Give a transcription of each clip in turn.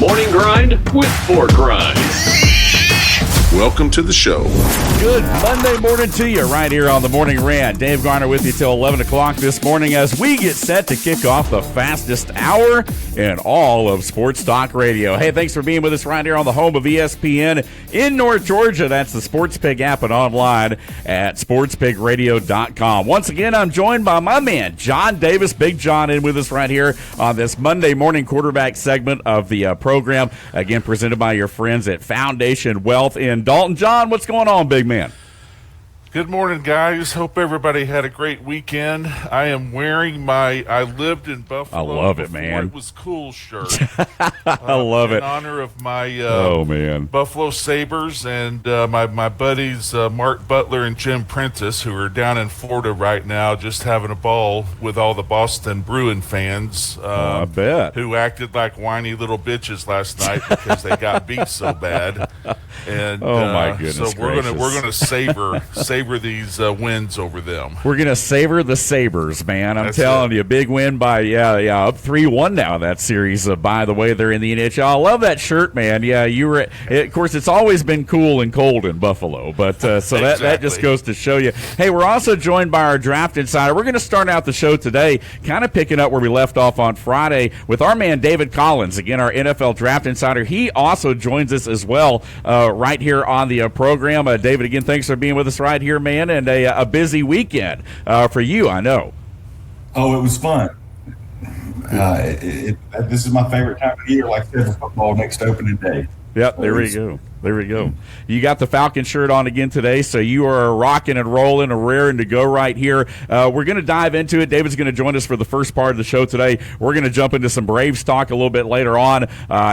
Morning Grind with Pork Rinds. Welcome to the show. Good Monday morning to you right here on the Morning Rant. Dave Garner with you till 11 o'clock this morning as we get set to kick off the fastest hour in all of Sports Talk Radio. Hey, thanks for being with us right here on the home of ESPN in North Georgia. That's the Sports Pig app and online at sportspigradio.com. Once again, I'm joined by my man, John Davis. Big John in with us right here on this Monday morning quarterback segment of the program. Again, presented by your friends at Foundation Wealth in Dalton. John, what's going on, big man? Good morning, guys. Hope everybody had a great weekend. I am wearing my I lived in Buffalo. I love it, man. It was cool shirt. I love it. In honor of my Buffalo Sabres and my buddies Mark Butler and Jim Prentice, who are down in Florida right now just having a ball with all the Boston Bruin fans. I bet. Who acted like whiny little bitches last night because they got beat so bad. And oh, my goodness so we're gonna savor these wins over them. We're going to savor the Sabres, man. I'm That's telling you, big win by, up 3-1 now, that series. By the way, they're in the NHL. I love that shirt, man. Yeah, of course, it's always been cool and cold in Buffalo, but so exactly. that just goes to show you. Hey, we're also joined by our draft insider. We're going to start out the show today kind of picking up where we left off on Friday with our man David Collins, again, our NFL draft insider. He also joins us as well right here on the program. David, again, thanks for being with us right here, man, and a busy weekend for you, I know. Oh, it was fun. This is my favorite time of year, like I said, for football next opening day. Yep, there we go. There we go. You got the Falcon shirt on again today, so you are rocking and rolling and raring to go right here. We're going to dive into it. David's going to join us for the first part of the show today. We're going to jump into some Braves talk a little bit later on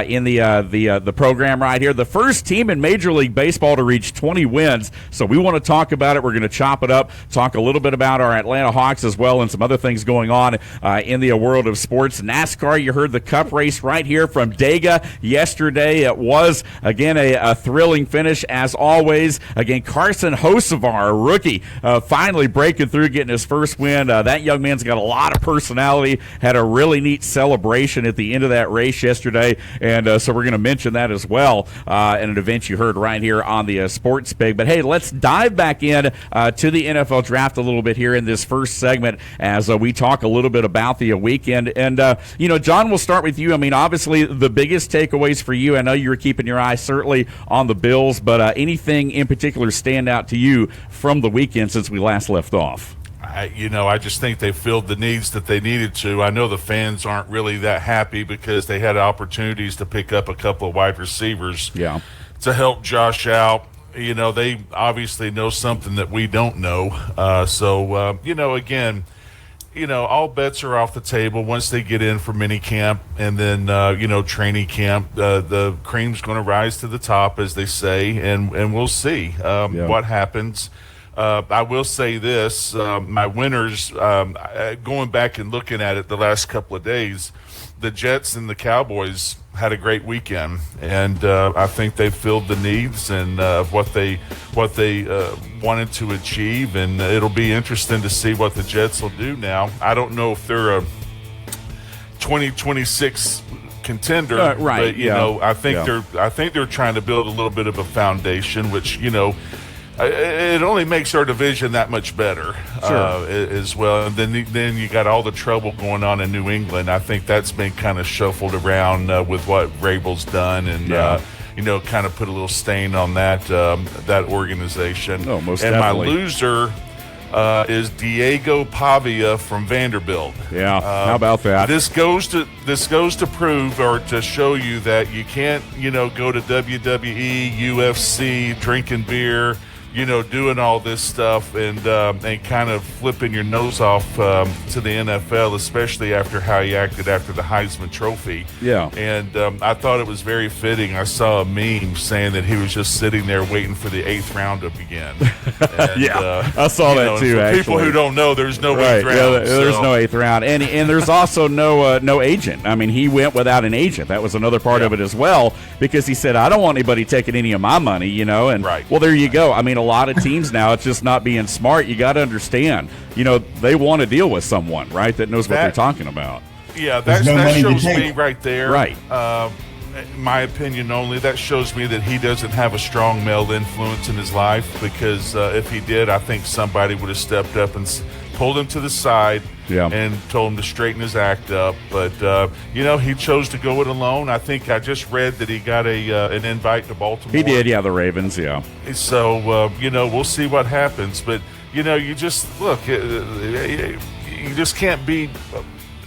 in the program right here. The first team in Major League Baseball to reach 20 wins, so we want to talk about it. We're going to chop it up, talk a little bit about our Atlanta Hawks as well and some other things going on in the world of sports. NASCAR, you heard the Cup race right here from Dega yesterday. It was, again, a thrilling finish as always. Again, Carson Hocevar, a rookie, finally breaking through, getting his first win. That young man's got a lot of personality, had a really neat celebration at the end of that race yesterday, and so we're going to mention that as well in an event you heard right here on the Sports Pig. But hey, let's dive back in to the NFL draft a little bit here in this first segment as we talk a little bit about the weekend. And, John, we'll start with you. I mean, obviously, the biggest takeaways for you, I know you were keeping your eye certainly on the Bills, but anything in particular stand out to you from the weekend since we last left off? I just think they filled the needs that they needed to. I know the fans aren't really that happy because they had opportunities to pick up a couple of wide receivers to help Josh out. They obviously know something that we don't know. Again, all bets are off the table once they get in for mini camp and then, training camp. The cream's going to rise to the top, as they say, and we'll see what happens. I will say this, my winners, going back and looking at it the last couple of days, the Jets and the Cowboys had a great weekend, and I think they filled the needs and what they wanted to achieve, and it'll be interesting to see what the Jets will do now. I don't know if they're a 2026 contender, right? But I think they're trying to build a little bit of a foundation, which it only makes our division that much better as well. And then you got all the trouble going on in New England. I think that's been kind of shuffled around with what Vrabel's done and kind of put a little stain on that organization. Oh, most and definitely. My loser is Diego Pavia from Vanderbilt. Yeah, how about that? This goes to prove or to show you that you can't go to WWE, UFC, drinking beer, doing all this stuff and kind of flipping your nose off to the NFL, especially after how he acted after the Heisman Trophy. Yeah. And I thought it was very fitting. I saw a meme saying that he was just sitting there waiting for the 8th round to begin. And, I saw that too, for actually. people who don't know, there's no right. 8th round. Yeah, there's no 8th round. And there's also no agent. I mean, he went without an agent. That was another part of it as well, because he said, I don't want anybody taking any of my money, And, well, there you go. I mean, a lot of teams now, it's just not being smart. You got to understand, they want to deal with someone, right, that knows what they're talking about. Yeah, that shows me right there. Right. my opinion only, that shows me that he doesn't have a strong male influence in his life, because if he did, I think somebody would have stepped up and pulled him to the side and told him to straighten his act up. But, he chose to go it alone. I think I just read that he got an invite to Baltimore. He did, the Ravens, So, we'll see what happens. But, you just, look, you just can't be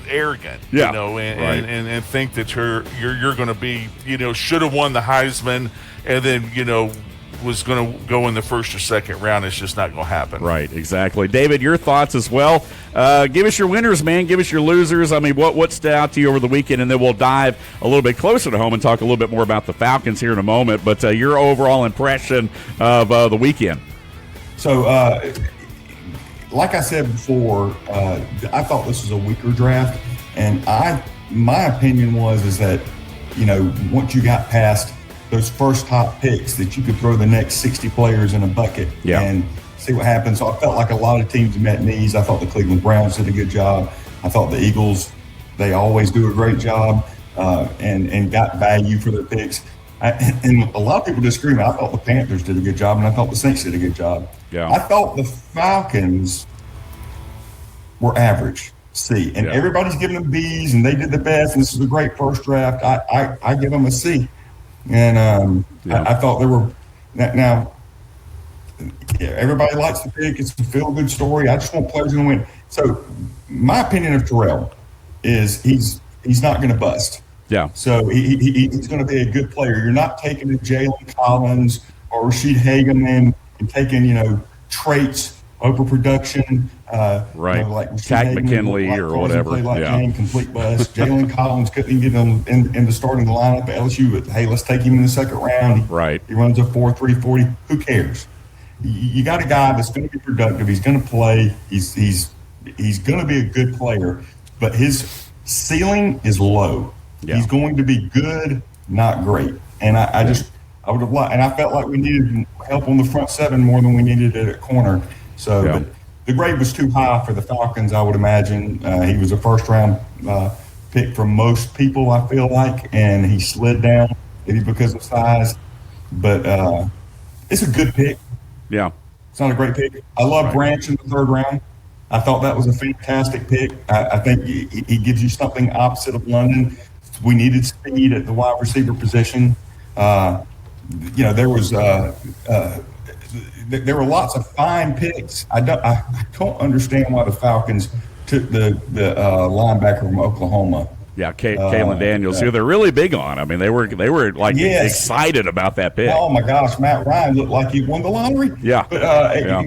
arrogant, and think that you're going to be, should have won the Heisman, and then, was going to go in the first or second round. It's just not going to happen. Right, exactly. David, your thoughts as well. Give us your winners, man. Give us your losers. I mean, what stood out to you over the weekend, and then we'll dive a little bit closer to home and talk a little bit more about the Falcons here in a moment. But your overall impression of the weekend. So, like I said before, I thought this was a weaker draft, and my opinion is that, once you got past those first top picks, that you could throw the next 60 players in a bucket and see what happens. So I felt like a lot of teams met knees. I thought the Cleveland Browns did a good job. I thought the Eagles, they always do a great job, and got value for their picks. And a lot of people disagree. I thought the Panthers did a good job, and I thought the Saints did a good job. Yeah. I thought the Falcons were average C, and everybody's giving them B's, and they did the best, and this is a great first draft. I give them a C. And I thought there were now. Everybody likes the pick. It's a feel-good story. I just want players to win. So, my opinion of Terrell is he's not going to bust. Yeah. So he's going to be a good player. You're not taking a Jalen Collins or Rashid Hageman and taking traits over production. Right. Like Tack McKinley or whatever. Complete bust. Jalen Collins couldn't even get him in the starting lineup at LSU. But hey, let's take him in the second round. Right. He runs a 4.340. Who cares? You got a guy that's going to be productive. He's going to play. He's going to be a good player, but his ceiling is low. Yeah. He's going to be good, not great. And I would have liked, and I felt like we needed help on the front seven more than we needed it at corner. So but the grade was too high for the Falcons, I would imagine. He was a first-round pick for most people, I feel like, and he slid down maybe because of size. But it's a good pick. Yeah. It's not a great pick. I love Branch in the third round. I thought that was a fantastic pick. I think he gives you something opposite of London. We needed speed at the wide receiver position. There was there were lots of fine picks. I don't understand why the Falcons took the linebacker from Oklahoma. Yeah, Keelan Daniels, who they're really big on. I mean, they were like excited about that pick. Oh my gosh, Matt Ryan looked like he won the lottery. Yeah, but I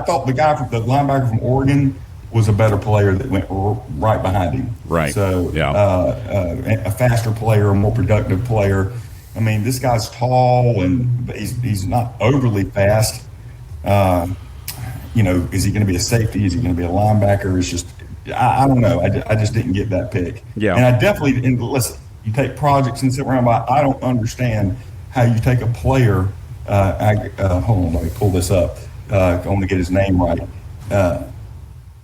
thought the linebacker from Oregon was a better player that went right behind him. Right. So a faster player, a more productive player. I mean, this guy's tall and he's not overly fast. Is he going to be a safety? Is he going to be a linebacker? It's just, I don't know. I just didn't get that pick. Yeah. And I definitely didn't. Listen, you take projects and sit around, but I don't understand how you take a player. Hold on, let me pull this up. I want to get his name right.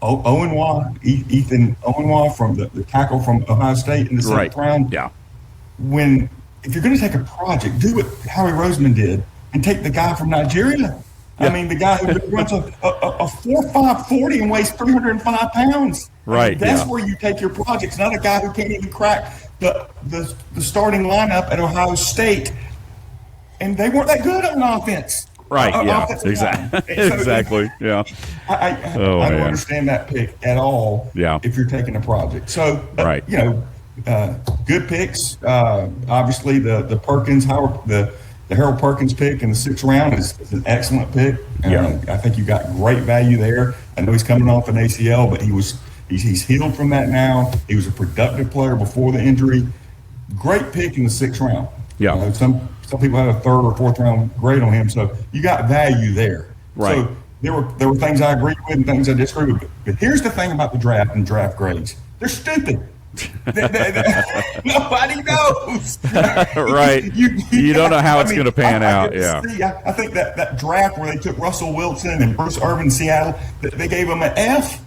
Ethan Owenwa from the tackle from Ohio State in the seventh round. Yeah. If you're going to take a project, do what Howie Roseman did and take the guy from Nigeria. Yeah. I mean, the guy who runs a 4.540 and weighs 305 pounds. Right. I mean, that's where you take your projects, not a guy who can't even crack the starting lineup at Ohio State. And they weren't that good on offense. Right. Exactly. Yeah. I don't understand that pick at all. Yeah. If you're taking a project. So, good picks. Obviously, the Perkins, the Harold Perkins pick in the sixth round is an excellent pick. I think you got great value there. I know he's coming off an ACL, but he's healed from that now. He was a productive player before the injury. Great pick in the sixth round. Yeah. Some people have a third or fourth round grade on him, so you got value there. Right. So there were things I agreed with and things I disagreed with. But here's the thing about the draft and draft grades: they're stupid. Nobody knows. Right. You don't know how it's going to pan out. I think that draft where they took Russell Wilson and Bruce Irvin in Seattle, they gave him an F.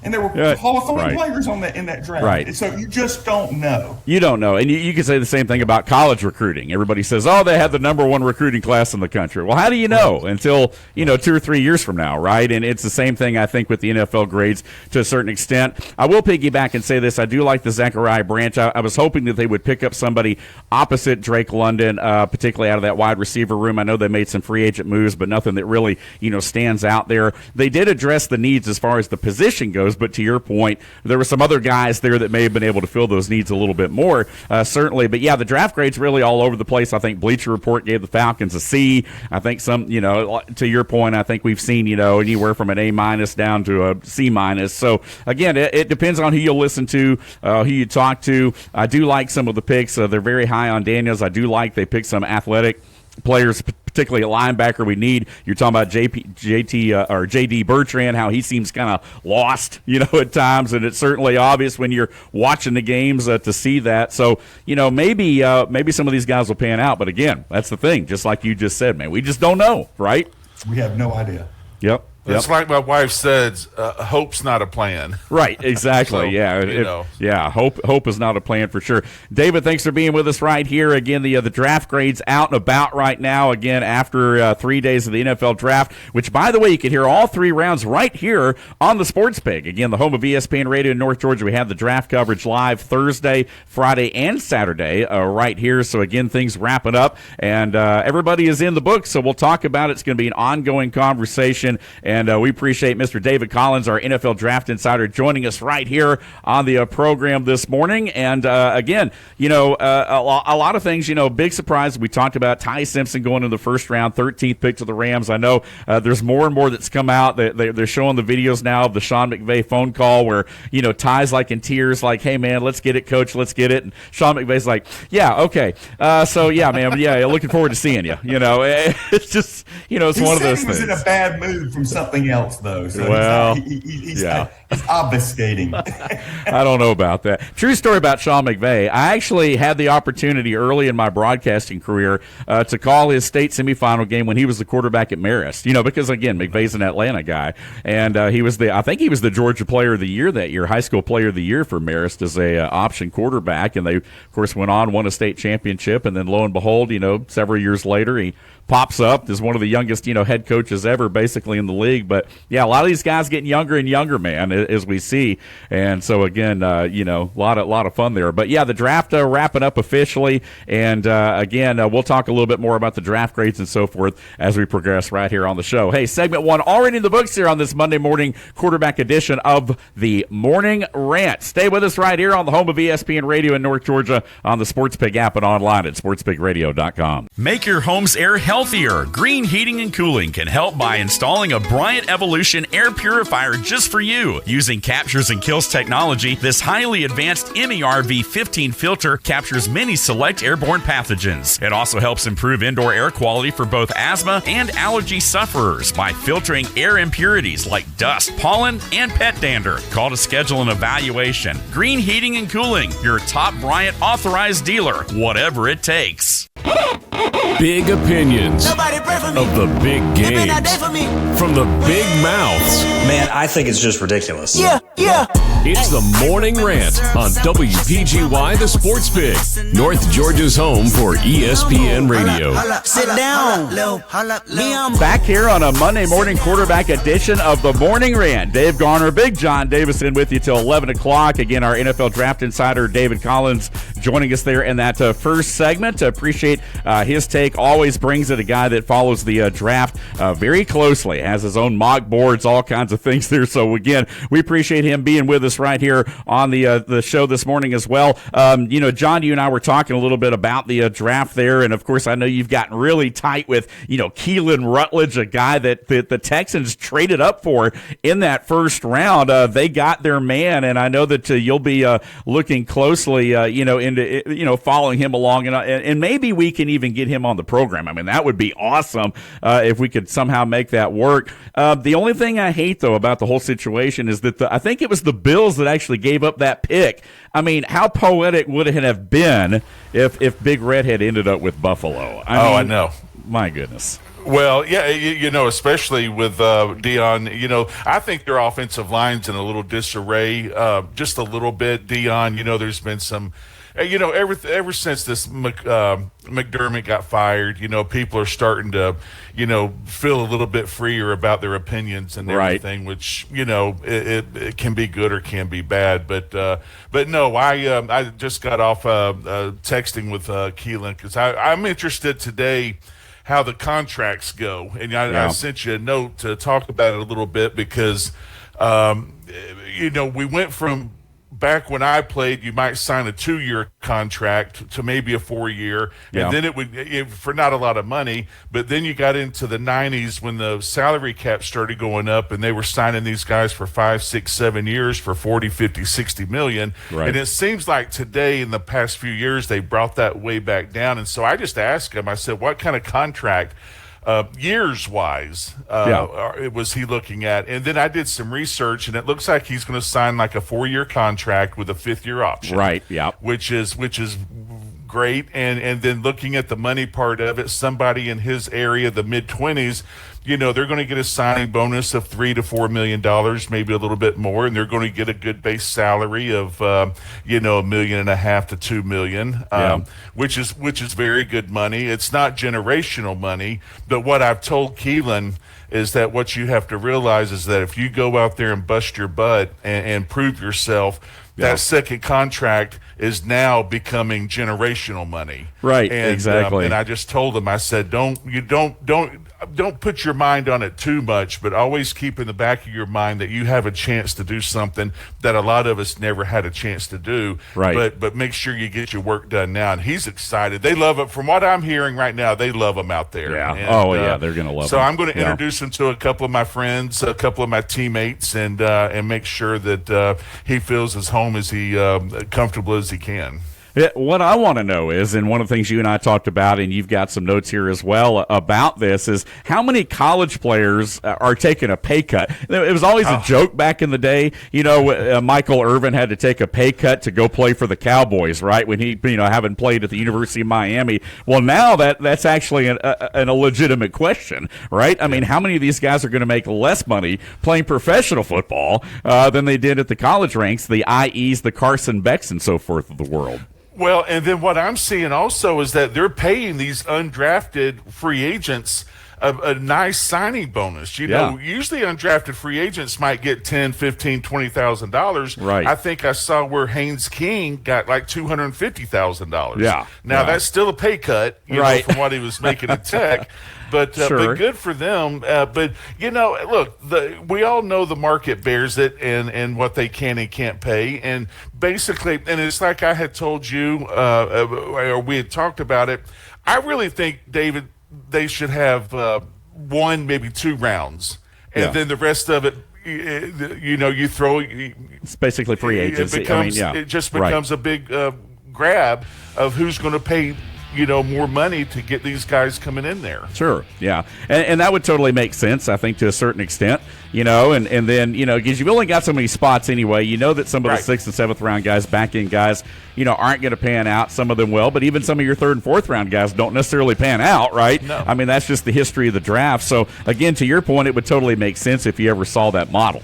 And there were Hall of Fame right. players in that draft. Right. So you just don't know. You don't know. And you can say the same thing about college recruiting. Everybody says, oh, they had the number one recruiting class in the country. Well, how do you know until, 2 or 3 years from now, right? And it's the same thing, I think, with the NFL grades to a certain extent. I will piggyback and say this. I do like the Zachariah Branch. I was hoping that they would pick up somebody opposite Drake London, particularly out of that wide receiver room. I know they made some free agent moves, but nothing that really, stands out there. They did address the needs as far as the position goes, but to your point, there were some other guys there that may have been able to fill those needs a little bit more, certainly. But, yeah, the draft grade's really all over the place. I think Bleacher Report gave the Falcons a C. I think some, to your point, I think we've seen, anywhere from an A- down to a C-. So, again, it depends on who you'll listen to, who you talk to. I do like some of the picks. They're very high on Daniels. I do like they picked some athletic players, particularly a linebacker we need. You're talking about J.D. Bertrand, how he seems kind of lost, at times, and it's certainly obvious when you're watching the games to see that. So, maybe some of these guys will pan out. But again, that's the thing. Just like you just said, man, we just don't know, right? We have no idea. Yep. It's like my wife says, hope's not a plan. Right, exactly. So, Hope is not a plan for sure. David, thanks for being with us right here. Again, the draft grades out and about right now, again, after 3 days of the NFL draft, which, by the way, you can hear all 3 rounds right here on the Sports Pig. Again, the home of ESPN Radio in North Georgia. We have the draft coverage live Thursday, Friday, and Saturday right here. So, again, things wrapping up, and everybody is in the book, so we'll talk about it. It's going to be an ongoing conversation. And we appreciate Mr. David Collins, our NFL Draft Insider, joining us right here on the program this morning. And, again, a lot of things, big surprise. We talked about Ty Simpson going in the first round, 13th pick to the Rams. I know there's more and more that's come out. They're showing the videos now of the Sean McVay phone call where, Ty's like in tears, like, hey, man, let's get it, coach, let's get it. And Sean McVay's like, yeah, okay. So, yeah, man, yeah, looking forward to seeing you. It's just, it's one of those things. He was in a bad mood from something else, though. So well, he's obfuscating. I don't know about that. True story about Sean McVay. I actually had the opportunity early in my broadcasting career to call his state semifinal game when he was the quarterback at Marist. Because, again, McVay's an Atlanta guy. And I think he was the Georgia Player of the Year that year, high school Player of the Year for Marist as a option quarterback. And they, of course, went on, won a state championship. And then, lo and behold, several years later, he pops up as one of the youngest, head coaches ever, basically, in the league. But, yeah, a lot of these guys getting younger and younger, man, as we see. And so, again, a lot of fun there. But, yeah, the draft wrapping up officially. And, again, we'll talk a little bit more about the draft grades and so forth as we progress right here on the show. Hey, segment 1 already in the books here on this Monday morning quarterback edition of the Morning Rant. Stay with us right here on the home of ESPN Radio in North Georgia on the Sports Pig app and online at sportspigradio.com. Make your home's air healthier. Green Heating and Cooling can help by installing a Bryant Evolution air purifier just for you. Using Captures and Kills technology, this highly advanced MERV15 filter captures many select airborne pathogens. It also helps improve indoor air quality for both asthma and allergy sufferers by filtering air impurities like dust, pollen, and pet dander. Call to schedule an evaluation. Green Heating and Cooling, your top Bryant authorized dealer, whatever it takes. Big opinions of the big games from the big mouths. Man, I think it's just ridiculous. Yeah. It's the Morning Rant on WPGY, the Sports Pig, North Georgia's home for ESPN Radio. Sit down. Back here on a Monday morning quarterback edition of the Morning Rant. Dave Garner, Big John Davison with you till 11 o'clock. Again, our NFL Draft Insider, David Collins, joining us there in that first segment. Appreciate his take. Always brings it, a guy that follows the draft very closely, has his own mock boards, all kinds of things there. So, again, we appreciate him being with us right here on the show this morning as well. John, you and I were talking a little bit about the draft there, and, of course, I know you've gotten really tight with, Keelan Rutledge, a guy that the Texans traded up for in that first round. They got their man, and I know that you'll be looking closely, into following him along, and maybe we can even get him on the program. I mean, that would be awesome if we could somehow make that work. The only thing I hate, though, about the whole situation is that I think it was the Bills that actually gave up that pick. I mean, how poetic would it have been if Big Red had ended up with Buffalo? I know. My goodness. Well, yeah, especially with Dion, I think their offensive line's in a little disarray, just a little bit. Dion, there's been some, ever since this McDermott got fired, people are starting to, feel a little bit freer about their opinions and everything, which, it can be good or can be bad. But no, I just got off texting with Keelan because I'm interested today how the contracts go. And I sent you a note to talk about it a little bit because, we went from back when I played, you might sign a 2-year contract to maybe a 4-year, and then it would for not a lot of money. But then you got into the 90s when the salary cap started going up, and they were signing these guys for 5, 6, 7 years for 40, 50, 60 million. Right. And it seems like today, in the past few years, they brought that way back down. And so I just asked him, I said, what kind of contract years-wise was he looking at? And then I did some research, and it looks like he's going to sign like a 4-year contract with a 5th-year option. Right, yeah. Which is great. And then looking at the money part of it, somebody in his area, the mid-20s, they're going to get a signing bonus of $3 to $4 million, maybe a little bit more, and they're going to get a good base salary of $1.5 million to $2 million, which is very good money. It's not generational money, but what I've told Keelan is that what you have to realize is that if you go out there and bust your butt and prove yourself, that second contract is now becoming generational money. Right, and, exactly. And I just told him, I said, don't put your mind on it too much, but always keep in the back of your mind that you have a chance to do something that a lot of us never had a chance to do. Right. But make sure you get your work done now. And he's excited. They love it. From what I'm hearing right now, they love him out there. Yeah. And, they're going to love him. So I'm going to introduce him to a couple of my friends, a couple of my teammates, and make sure that he feels as home as he comfortable as he can. What I want to know is, and one of the things you and I talked about, and you've got some notes here as well about this, is how many college players are taking a pay cut? It was always a joke back in the day. Michael Irvin had to take a pay cut to go play for the Cowboys, right? When he, having played at the University of Miami. Well, now that's actually a legitimate question, right? I mean, how many of these guys are going to make less money playing professional football than they did at the college ranks, the IEs, the Carson Becks, and so forth of the world? Well, and then what I'm seeing also is that they're paying these undrafted free agents a nice signing bonus. Usually undrafted free agents might get $10,000, $15,000, $20,000. Right. I think I saw where Haynes King got like $250,000. Yeah. Now that's still a pay cut, from what he was making at Tech. But good for them. But look, we all know the market bears it and what they can and can't pay. And basically, and it's like I had told you, or we had talked about it. I really think, David, they should have 1, maybe 2 rounds, and then the rest of it, you throw. It's basically free agency. It just becomes a big grab of who's going to pay more money to get these guys coming in there. Sure, yeah. And that would totally make sense, I think, to a certain extent, and then, because you've only got so many spots anyway, that some of the 6th and 7th round guys, back-end guys, aren't going to pan out. Some of them will, but even some of your 3rd and 4th round guys don't necessarily pan out, right? No. I mean, that's just the history of the draft. So, again, to your point, it would totally make sense if you ever saw that model.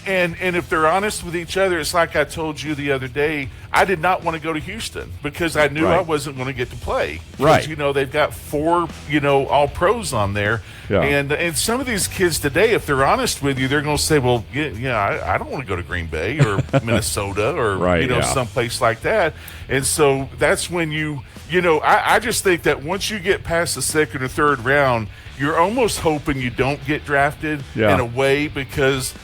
And if they're honest with each other, it's like I told you the other day, I did not want to go to Houston because I knew I wasn't going to get to play. Because, they've got 4, all pros on there. Yeah. And some of these kids today, if they're honest with you, they're going to say, well, I don't want to go to Green Bay or Minnesota or, someplace like that. And so that's when I just think that once you get past the 2nd or 3rd round, you're almost hoping you don't get drafted in a way because –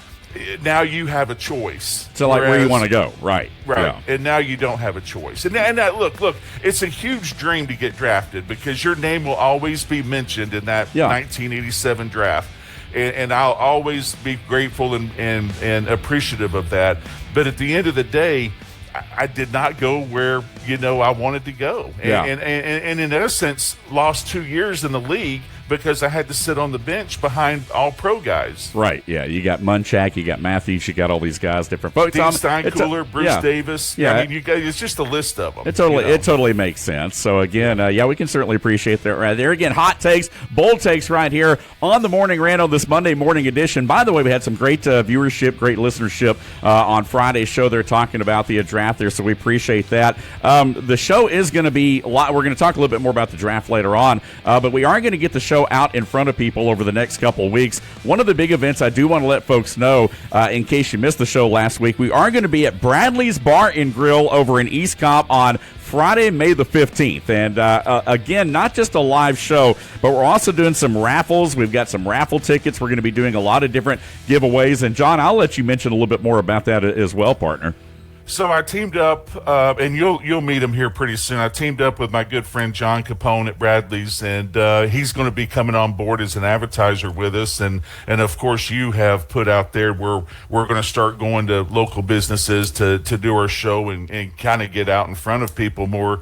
now you have a choice. So, where you want to go, right? Yeah. And now you don't have a choice. And look, it's a huge dream to get drafted because your name will always be mentioned in that 1987 draft. And I'll always be grateful and appreciative of that. But at the end of the day, I did not go where, I wanted to go. And in essence, lost 2 years in the league because I had to sit on the bench behind all pro guys. Right, yeah. You got Munchak, you got Matthews, you got all these guys, different folks. Dean Steinkühler, Bruce Davis. Yeah. I mean, you guys, it's just a list of them. It totally makes sense. So, again, we can certainly appreciate that right there. Again, hot takes, bold takes right here on the Morning Rant on this Monday morning edition. By the way, we had some great viewership, great listenership on Friday's show. They're talking about the draft there, so we appreciate that. The show is going to be a lot. We're going to talk a little bit more about the draft later on, but we are going to get the show out in front of people over the next couple of weeks. One of the big events I do want to let folks know, in case you missed the show last week, we are going to be at Bradley's Bar and Grill over in East Cobb on Friday, May the 15th. And again, not just a live show, but we're also doing some raffles. We've got some raffle tickets. We're going to be doing a lot of different giveaways. And, John, I'll let you mention a little bit more about that as well, partner. So I teamed up, and you'll meet him here pretty soon. I teamed up with my good friend John Capone at Bradley's, and he's going to be coming on board as an advertiser with us. And of course, you have put out there where we're going to start going to local businesses to do our show and kind of get out in front of people more.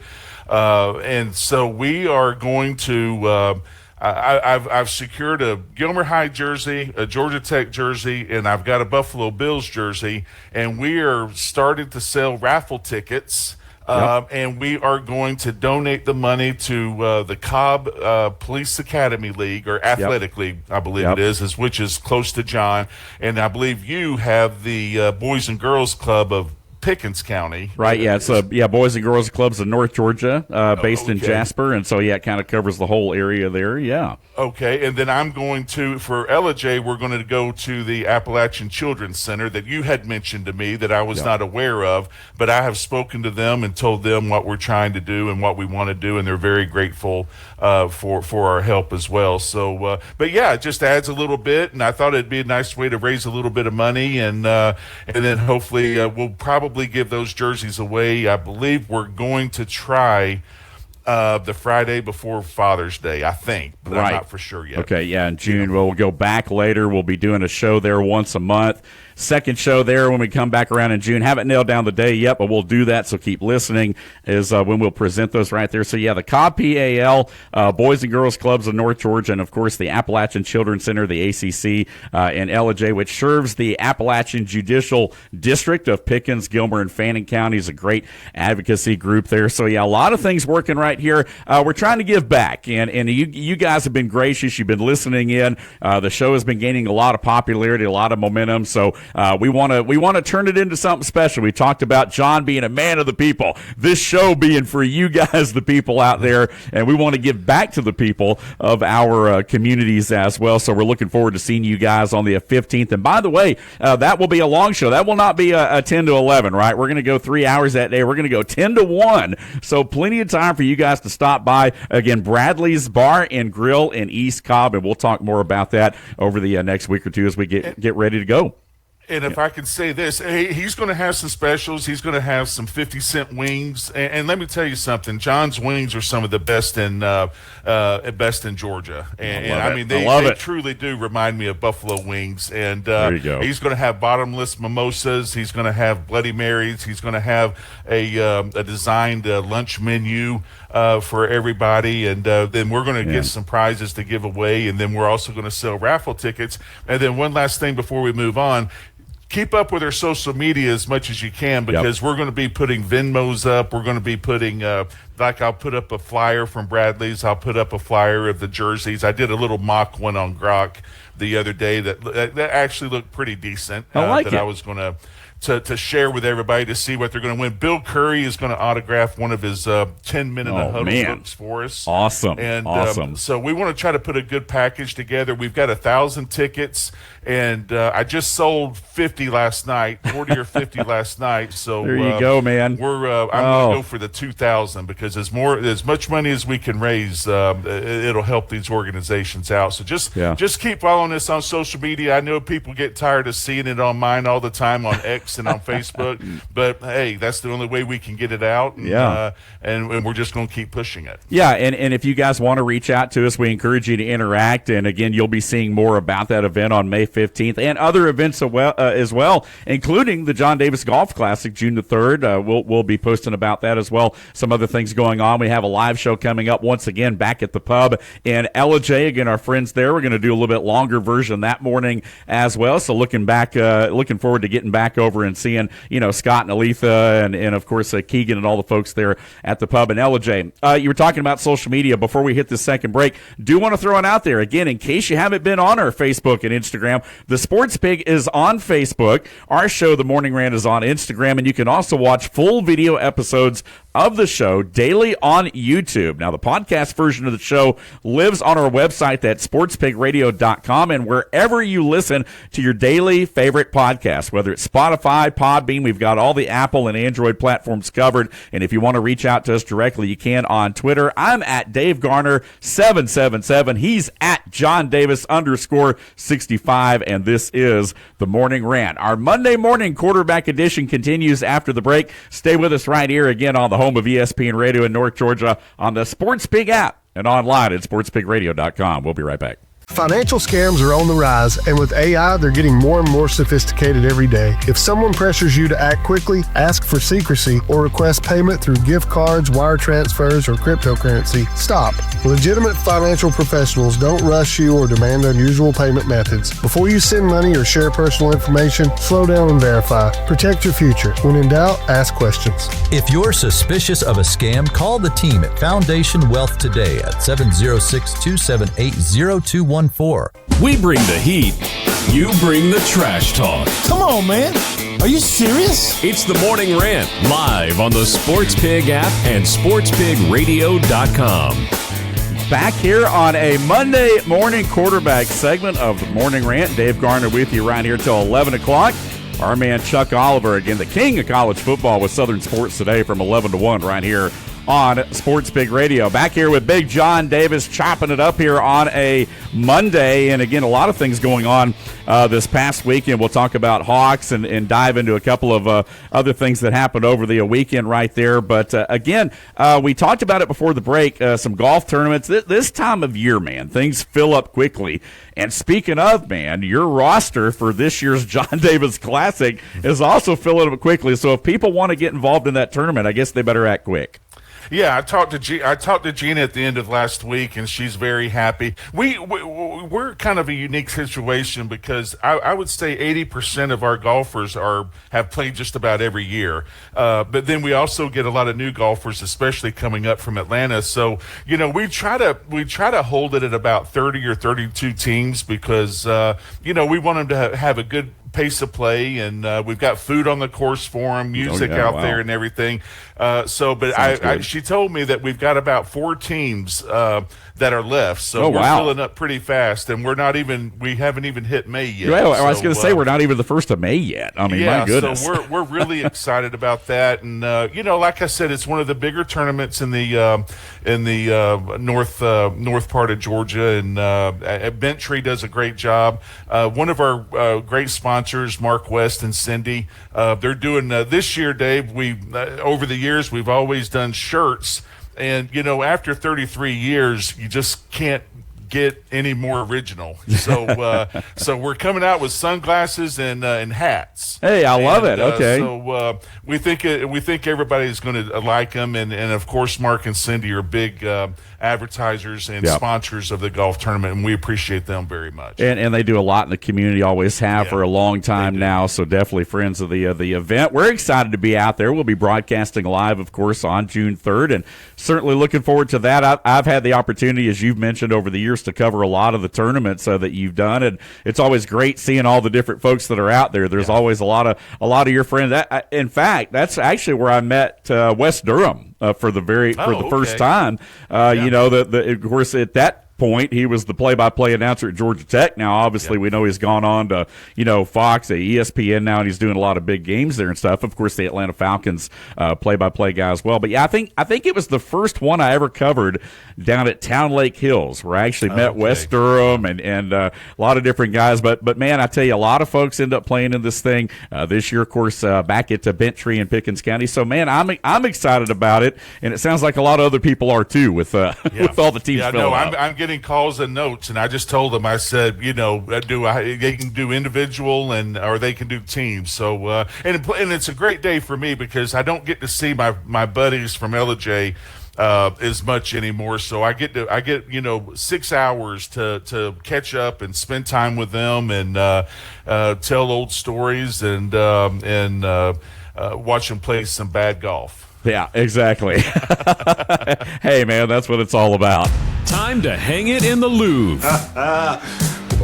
And so we are going to. I've secured a Gilmer High jersey, a Georgia Tech jersey, and I've got a Buffalo Bills jersey, and we are starting to sell raffle tickets. And we are going to donate the money to the Cobb Police Academy League, or Athletic League, I believe it is, which is close to John. And I believe you have the Boys and Girls Club of Pickens County. Right, yeah. It's Boys and Girls Clubs of North Georgia, based in Jasper, and so it kind of covers the whole area there. Yeah. Okay, and then I'm going to, for LJ, we're going to go to the Appalachian Children's Center that you had mentioned to me that I was not aware of, but I have spoken to them and told them what we're trying to do and what we want to do, and they're very grateful for our help as well. So, but yeah, it just adds a little bit, and I thought it'd be a nice way to raise a little bit of money, and then hopefully we'll probably give those jerseys away. I believe we're going to try the Friday before Father's Day, I think, but I'm not for sure yet. Okay, yeah, in June. We'll go back later. We'll be doing a show there once a month. Second show there when we come back around in June. Haven't nailed down the day yet, but we'll do that, so keep listening, is when we'll present those right there. So, the Cobb PAL, Boys and Girls Clubs of North Georgia, and, of course, the Appalachian Children's Center, the ACC, and LJ, which serves the Appalachian Judicial District of Pickens, Gilmer, and Fannin counties. A great advocacy group there. So, a lot of things working right here. We're trying to give back, and you guys have been gracious. You've been listening in. The show has been gaining a lot of popularity, a lot of momentum, so we want to turn it into something special. We talked about John being a man of the people, this show being for you guys, the people out there, and we want to give back to the people of our communities as well. So we're looking forward to seeing you guys on the 15th. And by the way, that will be a long show. That will not be a 10 to 11, right? We're going to go 3 hours that day. We're going to go 10 to 1. So plenty of time for you guys to stop by. Again, Bradley's Bar and Grill in East Cobb, and we'll talk more about that over the next week or two as we get ready to go. And if I can say this, he's going to have some specials. He's going to have some 50-cent wings. And let me tell you something. John's wings are some of the best in Georgia. And I mean, they truly do remind me of Buffalo wings. And there you go. He's going to have bottomless mimosas. He's going to have Bloody Marys. He's going to have a designed lunch menu for everybody. And then we're going to get some prizes to give away. And then we're also going to sell raffle tickets. And then one last thing before we move on. Keep up with our social media as much as you can, because we're going to be putting Venmos up. We're going to be putting, I'll put up a flyer from Bradley's. I'll put up a flyer of the jerseys. I did a little mock one on Grok the other day that actually looked pretty decent. I was going to share with everybody to see what they're going to win. Bill Curry is going to autograph one of his 10-minute huddle books for us. Awesome. And so we want to try to put a good package together. We've got 1,000 tickets, and I just sold 40 or 50 last night. So there you go, man. I'm going to go for the 2,000 because as much money as we can raise, it'll help these organizations out. So just keep following us on social media. I know people get tired of seeing it on mine all the time on X. likes and on Facebook. But hey, that's the only way we can get it out. And, and we're just going to keep pushing it. Yeah, and if you guys want to reach out to us, we encourage you to interact. And again, you'll be seeing more about that event on May 15th and other events as well, including the John Davis Golf Classic, June the 3rd. We'll be posting about that as well. Some other things going on. We have a live show coming up once again back at the pub in Elijah. Again, our friends there. We're going to do a little bit longer version that morning as well. So looking forward to getting back over and seeing, Scott and Aletha and of course Keegan and all the folks there at the pub in Elijah. You were talking about social media before we hit this second break. Do want to throw it out there again in case you haven't been on our Facebook and Instagram. The Sports Pig is on Facebook. Our show, The Morning Rant, is on Instagram, and you can also watch full video episodes of the show daily on YouTube. Now, the podcast version of the show lives on our website, that's sportspigradio.com, and wherever you listen to your daily favorite podcast, whether it's Spotify, Podbean, we've got all the Apple and Android platforms covered. And if you want to reach out to us directly, you can on Twitter. I'm at Dave Garner777. He's at John Davis _65, and this is The Morning Rant. Our Monday morning quarterback edition continues after the break. Stay with us right here again on the home of ESPN Radio in North Georgia on the Sports Pig app and online at sportspigradio.com. We'll be right back. Financial scams are on the rise, and with AI, they're getting more and more sophisticated every day. If someone pressures you to act quickly, ask for secrecy, or request payment through gift cards, wire transfers, or cryptocurrency, stop. Legitimate financial professionals don't rush you or demand unusual payment methods. Before you send money or share personal information, slow down and verify. Protect your future. When in doubt, ask questions. If you're suspicious of a scam, call the team at Foundation Wealth today at 706-278-0214. We bring the heat. You bring the trash talk. Come on, man. Are you serious? It's the Morning Rant, live on the Sports Pig app and sportspigradio.com. Back here on a Monday morning quarterback segment of the Morning Rant. Dave Garner with you right here till 11 o'clock. Our man Chuck Oliver, again, the king of college football with Southern Sports Today from 11 to 1 right here on Sports Pig Radio. Back here with Big John Davis, chopping it up here on a Monday. And again, a lot of things going on this past weekend. We'll talk about Hawks and dive into a couple of other things that happened over the weekend right there. But again, we talked about it before the break, some golf tournaments. This time of year, man, things fill up quickly. And speaking of, man, your roster for this year's John Davis Classic is also filling up quickly. So if people want to get involved in that tournament, I guess they better act quick. Yeah, I talked to Gina at the end of last week, and she's very happy. We're kind of a unique situation because I would say 80% of our golfers have played just about every year. But then we also get a lot of new golfers, especially coming up from Atlanta. So we try to hold it at about 30 or 32 teams because we want them to have a good pace of play, and we've got food on the course for them, music out there and everything. She told me that we've got about 4 teams that are left, so we're filling up pretty fast, and we haven't even hit May yet. Well, I was going to say we're not even the 1st of May yet. I mean, my goodness. So we're really excited about that, and like I said, it's one of the bigger tournaments in the north part of Georgia, and Banter does a great job. One of our great sponsors, Mark West and Cindy, they're doing this year, Dave. Over the years we've always done shirts. And, after 33 years, you just can't get any more original. So so we're coming out with sunglasses and hats. Hey, I love it. Okay. So we think everybody's going to like them. And, of course, Mark and Cindy are big advertisers and sponsors of the golf tournament, and we appreciate them very much. And they do a lot in the community, always have for a long time now, so definitely friends of the event. We're excited to be out there. We'll be broadcasting live, of course, on June 3rd, and certainly looking forward to that. I've had the opportunity, as you've mentioned, over the years to cover a lot of the tournaments that you've done, and it's always great seeing all the different folks that are out there. There's always a lot of your friends. In fact, that's actually where I met Wes Durham for the first time. Of course, at that point, he was the play-by-play announcer at Georgia Tech. Now, obviously, we know he's gone on to, Fox, ESPN now, and he's doing a lot of big games there and stuff. Of course, the Atlanta Falcons play-by-play guy as well. But, yeah, I think it was the first one I ever covered down at Town Lake Hills, where I actually met Wes Durham and a lot of different guys. But, man, I tell you, a lot of folks end up playing in this thing this year, of course, back at Bentry in Pickens County. So, man, I'm excited about it, and it sounds like a lot of other people are too with all the teams filling up. I'm getting calls and notes, and I just told them, I said, they can do individual or they can do teams. So and it's a great day for me because I don't get to see my buddies from LJ as much anymore. So I get 6 hours to catch up and spend time with them and tell old stories and watch them play some bad golf. Yeah, exactly. Hey, man, that's what it's all about. Time to hang it in the Louvre.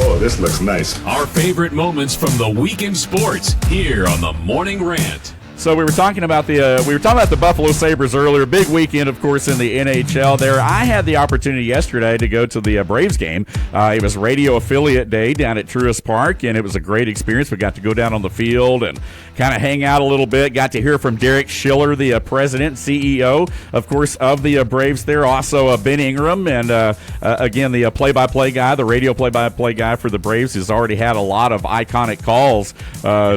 Oh, this looks nice. Our favorite moments from the week in sports here on the Morning Rant. So we were talking about the Buffalo Sabres earlier. Big weekend, of course, in the NHL there. I had the opportunity yesterday to go to the Braves game. It was radio affiliate day down at Truist Park, and it was a great experience. We got to go down on the field and kind of hang out a little bit. Got to hear from Derek Schiller, the president, CEO, of course, of the Braves there. Also, Ben Ingram, and again, the play-by-play guy, the radio play-by-play guy for the Braves, has already had a lot of iconic calls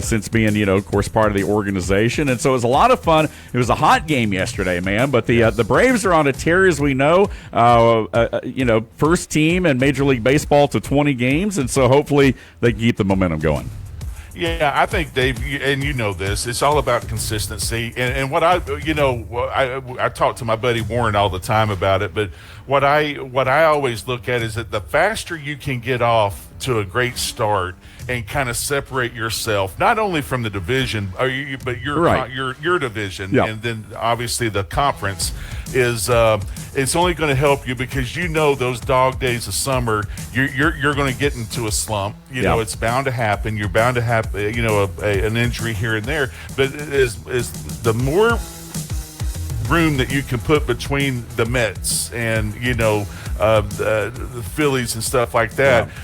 since being, of course, part of the organization. And so it was a lot of fun. It was a hot game yesterday, man. But the Braves are on a tear, as we know. First team in Major League Baseball to 20 games, and so hopefully they can keep the momentum going. Yeah, I think, Dave, and you know this, it's all about consistency. And what I talk to my buddy Warren all the time about it, but what I always look at is that the faster you can get off to a great start and kind of separate yourself, not only from the division, but your division, and then obviously the conference is it's only going to help you because those dog days of summer, you're going to get into a slump. It's bound to happen. You're bound to have an injury here and there. But is the more room that you can put between the Mets and the Phillies and stuff like that. Yeah.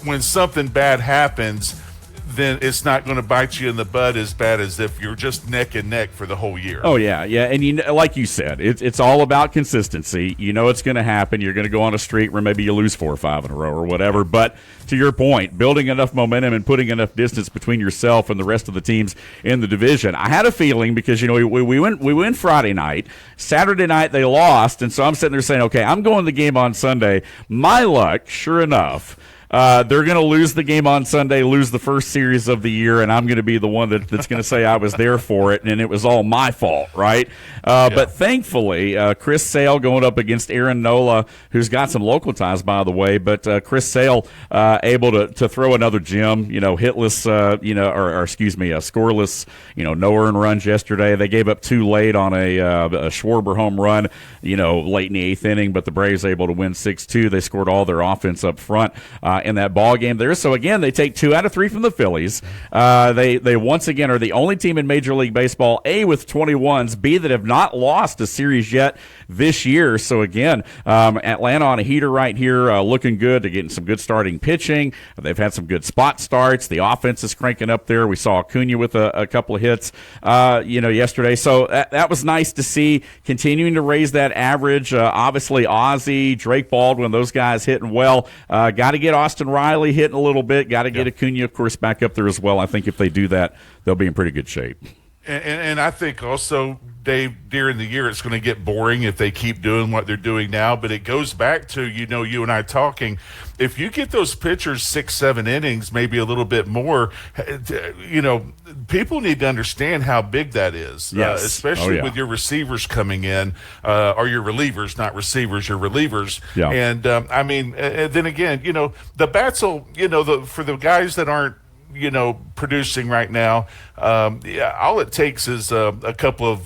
When something bad happens, then it's not going to bite you in the butt as bad as if you're just neck and neck for the whole year. Oh, yeah. And like you said, it's all about consistency. It's going to happen. You're going to go on a streak where maybe you lose 4 or 5 in a row or whatever. But to your point, building enough momentum and putting enough distance between yourself and the rest of the teams in the division. I had a feeling because, we went Friday night. Saturday night they lost. And so I'm sitting there saying, okay, I'm going to the game on Sunday. My luck, sure enough, they're going to lose the game on Sunday, lose the first series of the year, and I'm going to be the one that's going to say I was there for it, and it was all my fault, right? But thankfully, Chris Sale going up against Aaron Nola, who's got some local ties, by the way, but Chris Sale able to throw another gem, hitless, scoreless, no earned runs yesterday. They gave up 2 late on a Schwarber home run, late in the 8th inning, but the Braves able to win 6-2. They scored all their offense up front in that ball game there. So again, they take 2 out of 3 from the Phillies. They once again are the only team in Major League Baseball, A, with 21s, B, that have not lost a series yet this year. So again, Atlanta on a heater right here, looking good. They're getting some good starting pitching. They've had some good spot starts. The offense is cranking up there. We saw Acuna with a couple of hits, yesterday. So that was nice to see, continuing to raise that average. Obviously, Ozzie, Drake Baldwin, those guys hitting well. Got to get Austin Riley hitting a little bit. Got to get Acuna, of course, back up there as well. I think if they do that, they'll be in pretty good shape. And I think also, Dave, during the year, it's going to get boring if they keep doing what they're doing now. But it goes back to, you and I talking, if you get those pitchers 6-7 innings, maybe a little bit more, people need to understand how big that is. Yes. Especially with your receivers coming in, or your relievers, not receivers, your relievers. Yeah. And, then again, the bats will, for the guys that aren't, producing right now, all it takes is a couple of,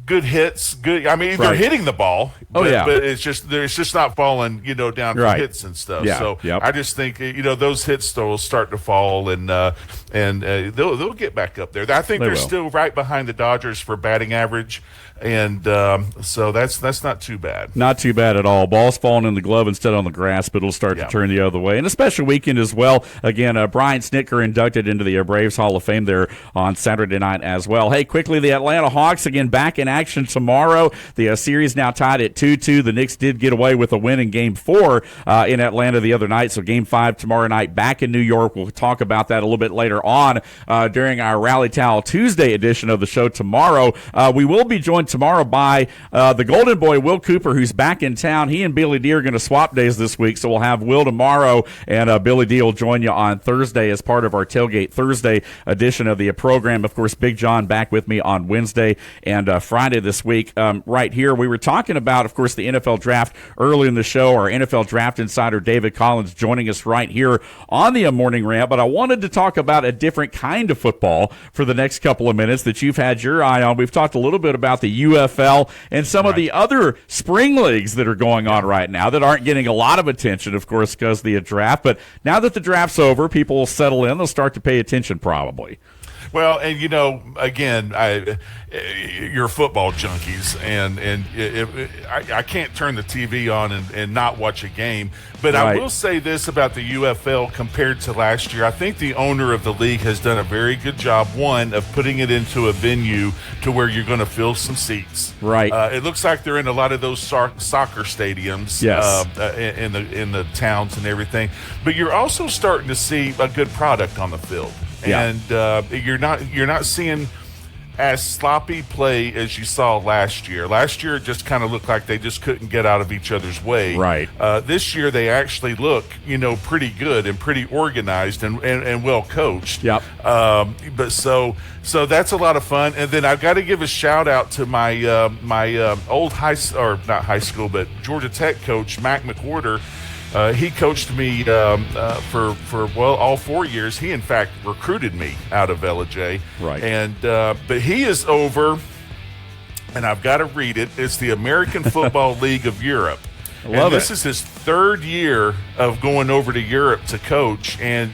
good hits. Good. I mean, they're hitting the ball, but it's just not falling, down for hits and stuff. Yeah. So I just think, those hits will start to fall, and they'll get back up there. I think they're still right behind the Dodgers for batting average. And so that's not too bad. Not too bad at all. Ball's falling in the glove instead on the grass, but it'll start to turn the other way. And a special weekend as well. Again, Brian Snitker inducted into the Braves Hall of Fame there on Saturday night as well. Hey, quickly, the Atlanta Hawks again back in action tomorrow. The series now tied at 2-2. The Knicks did get away with a win in Game 4 in Atlanta the other night. So Game 5 tomorrow night back in New York. We'll talk about that a little bit later on during our Rally Towel Tuesday edition of the show tomorrow. We will be joined tomorrow by the Golden Boy, Will Cooper, who's back in town. He and Billy D are going to swap days this week, so we'll have Will tomorrow, and Billy D will join you on Thursday as part of our Tailgate Thursday edition of the program. Of course, Big John back with me on Wednesday and Friday this week. Right here, we were talking about, of course, the NFL Draft early in the show. Our NFL Draft insider, David Collins, joining us right here on the Morning Rant, but I wanted to talk about a different kind of football for the next couple of minutes that you've had your eye on. We've talked a little bit about the UFL and some of the other spring leagues that are going on right now that aren't getting a lot of attention, of course, because of the draft. But now that the draft's over, people will settle in. They'll start to pay attention probably. Well, and again, you're football junkies, and I can't turn the TV on and not watch a game. But I will say this about the UFL compared to last year. I think the owner of the league has done a very good job, one, of putting it into a venue to where you're going to fill some seats. Right. It looks like they're in a lot of those soccer stadiums in the towns and everything. But you're also starting to see a good product on the field. And you're not seeing as sloppy play as you saw last year. Last year, it just kind of looked like they just couldn't get out of each other's way. Right. This year, they actually look, pretty good and pretty organized and well coached. Yep. But so that's a lot of fun. And then I've got to give a shout out to my my old not high school, but Georgia Tech coach, Mac McWhorter. He coached me for all 4 years. He, in fact, recruited me out of LJ. Right. And but he is over, and I've got to read it. It's the American Football League of Europe. Love it. This is his third year of going over to Europe to coach, and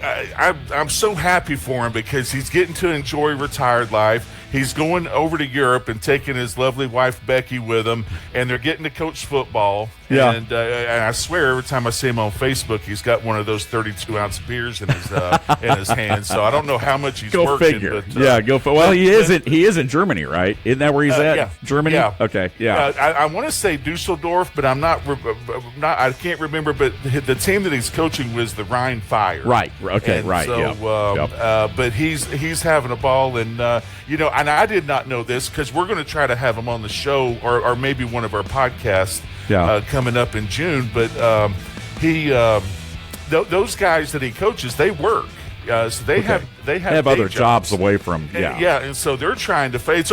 I'm so happy for him because he's getting to enjoy retired life. He's going over to Europe and taking his lovely wife Becky with him, and they're getting to coach football. Yeah. And I swear every time I see him on Facebook, he's got one of those 32-ounce beers in his hand. So I don't know how much he's working. Figure. But, go figure. Well, he is in Germany, right? Isn't that where he's at? Yeah. Germany. Yeah. Okay. Yeah. I want to say Dusseldorf, but I'm not. I can't remember. But the team that he's coaching was the Rhine Fire. Right. Okay. And right. So, but he's having a ball, and and I did not know this because we're going to try to have him on the show or maybe one of our podcasts coming up in June. But those guys that he coaches, they work. So they have other jobs away from and so they're trying to. It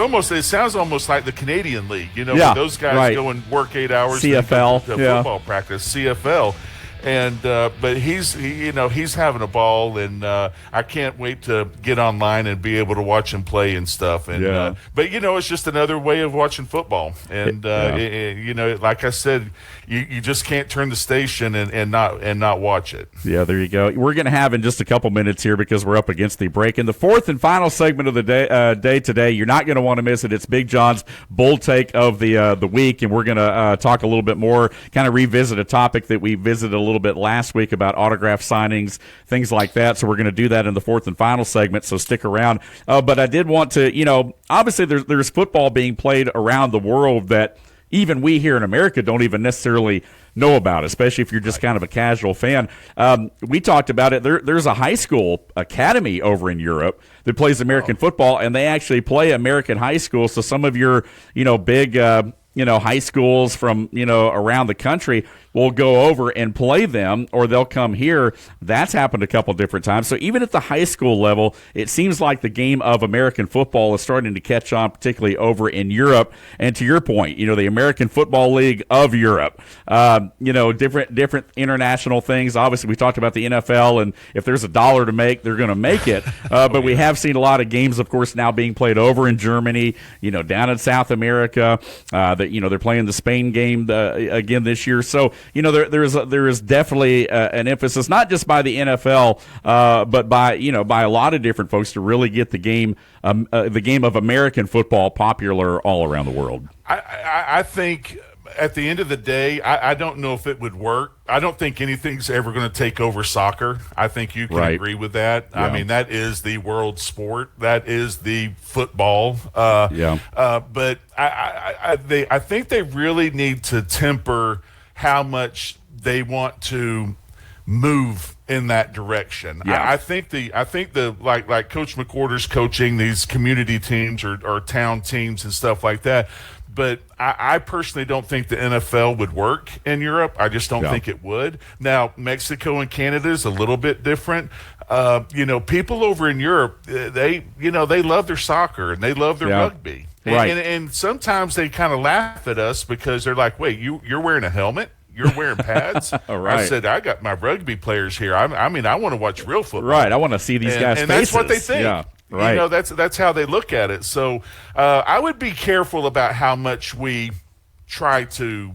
sounds almost like the Canadian League, where those guys go and work 8 hours. CFL, to football practice, CFL. And but he's having a ball, and I can't wait to get online and be able to watch him play and stuff. And but it's just another way of watching football. And like I said, you just can't turn the station and not watch it. Yeah, there you go. We're going to have in just a couple minutes here because we're up against the break. In the fourth and final segment of the day today, you're not going to want to miss it. It's Big John's Bull Take of the week, and we're going to talk a little bit more, kind of revisit a topic that we visited a little bit last week about autograph signings, things like that. So we're going to do that in the fourth and final segment, so stick around. But I did want to, obviously there's football being played around the world that even we here in America don't even necessarily know about, especially if you're just kind of a casual fan. We talked about it. There's a high school academy over in Europe that plays American football, and they actually play American high school. So some of your, big, high schools from, around the country will go over and play them, or they'll come here. That's happened a couple different times. So even at the high school level, it seems like the game of American football is starting to catch on, particularly over in Europe. And to your point, the American Football League of Europe, different international things. Obviously, we talked about the NFL, and if there's $1 to make, they're going to make it. But we have seen a lot of games, of course, now being played over in Germany, down in South America. that they're playing the Spain game again this year. So there is definitely an emphasis, not just by the NFL, but by a lot of different folks to really get the game of American football popular all around the world. I think at the end of the day, I don't know if it would work. I don't think anything's ever going to take over soccer. I think you can agree with that. Yeah. I mean, that is the world sport. That is the football. But I think they really need to temper how much they want to move in that direction. Yeah. I think the like Coach McWhorter's coaching these community teams or town teams and stuff like that. But I personally don't think the NFL would work in Europe. I just don't think it would. Now, Mexico and Canada is a little bit different. People over in Europe, they love their soccer and they love their rugby. Right. And sometimes they kind of laugh at us because they're like, wait, you're wearing a helmet? You're wearing pads? Right. I said, I got my rugby players here. I mean, I want to watch real football. Right. I want to see these guys' and faces. That's what they think. Yeah. Right. That's how they look at it. So I would be careful about how much we try to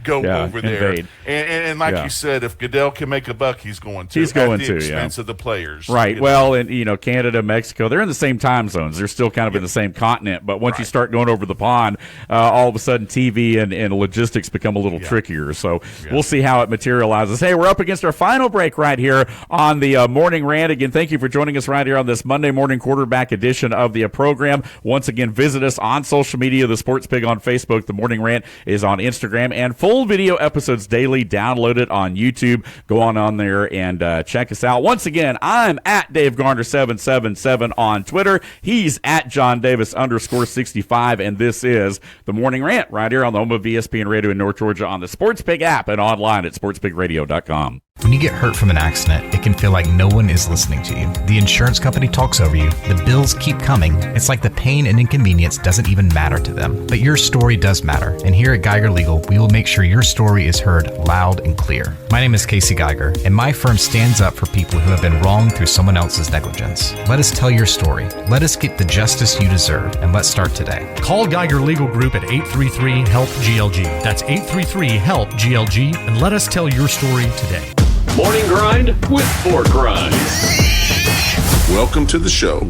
go over there. And like you said, if Goodell can make a buck, he's going to. He's going at to, the expense of the players. Right. Well, and Canada, Mexico, they're in the same time zones. They're still kind of in the same continent. But once you start going over the pond, all of a sudden TV and logistics become a little trickier. So we'll see how it materializes. Hey, we're up against our final break right here on the Morning Rant. Again, thank you for joining us right here on this Monday morning quarterback edition of the program. Once again, visit us on social media, the Sports Pig on Facebook. The Morning Rant is on Instagram, and full video episodes daily. Download it on YouTube. Go on there and check us out. Once again, I'm at Dave Garner 777 on Twitter. He's at John Davis _65, and this is the Morning Rant right here on the home of ESPN Radio in North Georgia on the Sports Pig app and online at sportspigradio.com. When you get hurt from an accident, it can feel like no one is listening to you. The insurance company talks over you. The bills keep coming. It's like the pain and inconvenience doesn't even matter to them. But your story does matter. And here at Geiger Legal, we will make sure your story is heard loud and clear. My name is Casey Geiger, and my firm stands up for people who have been wronged through someone else's negligence. Let us tell your story. Let us get the justice you deserve, and let's start today. Call Geiger Legal Group at 833-HELP-GLG. That's 833-HELP-GLG, and let us tell your story today. Morning Grind with Pork Rinds. Welcome to the show.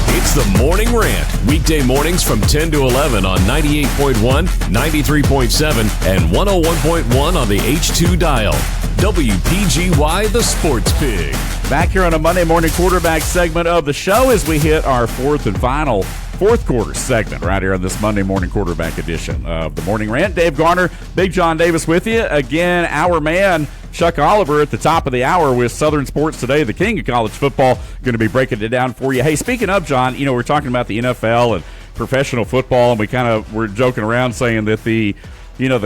It's the Morning Rant. Weekday mornings from 10 to 11 on 98.1, 93.7, and 101.1 on the H2 dial. WPGY, the Sports Pig. Back here on a Monday morning quarterback segment of the show as we hit our fourth and final fourth quarter segment right here on this Monday morning quarterback edition of the Morning Rant. Dave Garner, Big John Davis with you. Again, our man, Chuck Oliver, at the top of the hour with Southern Sports Today, the king of college football, going to be breaking it down for you. Hey, speaking of, John, we're talking about the NFL and professional football, and we're joking around saying that the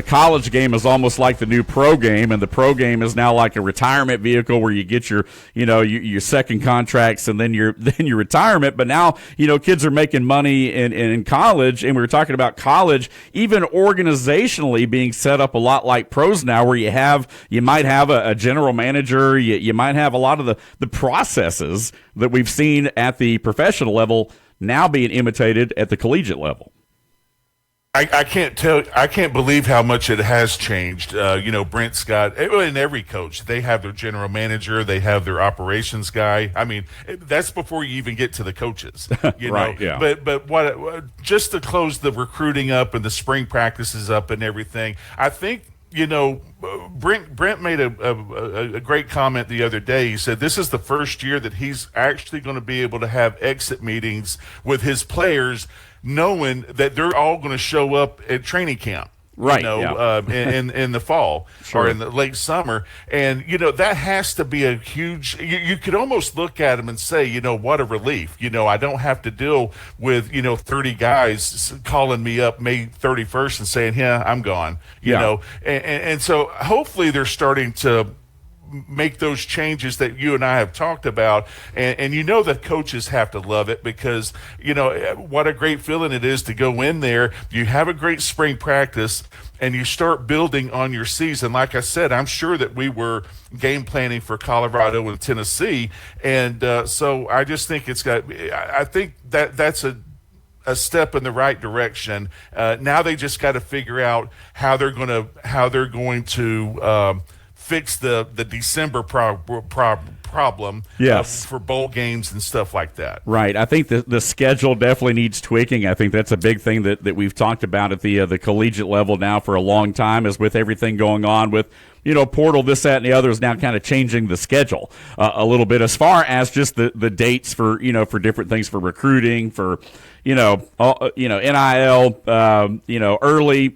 college game is almost like the new pro game, and the pro game is now like a retirement vehicle where you get your second contracts and then your retirement. But now, kids are making money in college, and we were talking about college even organizationally being set up a lot like pros now, where you might have a general manager, you might have a lot of the processes that we've seen at the professional level now being imitated at the collegiate level. I can't believe how much it has changed. Brent Scott, and every coach, they have their general manager, they have their operations guy. I mean, that's before you even get to the coaches. Right, yeah. But what just to close the recruiting up and the spring practices up and everything, I think, Brent made a great comment the other day. He said this is the first year that he's actually going to be able to have exit meetings with his players, knowing that they're all going to show up at training camp. Right. In the fall sure. or in the late summer. And, that has to be a huge, you could almost look at them and say, what a relief. I don't have to deal with, 30 guys calling me up May 31st and saying, yeah, I'm gone, you know. And so hopefully they're starting to make those changes that you and I have talked about, and the coaches have to love it because what a great feeling it is to go in there, you have a great spring practice, and you start building on your season. Like I said, I'm sure that we were game planning for Colorado and Tennessee, and so I just think I think that's a step in the right direction. Now they just got to figure out how they're going to fix the December problem. Yes. For bowl games and stuff like that. Right. I think the schedule definitely needs tweaking. I think that's a big thing that we've talked about at the collegiate level now for a long time, is with everything going on with, portal, this, that, and the other, is now kind of changing the schedule a little bit as far as just the dates for, for different things, for recruiting, for, NIL, early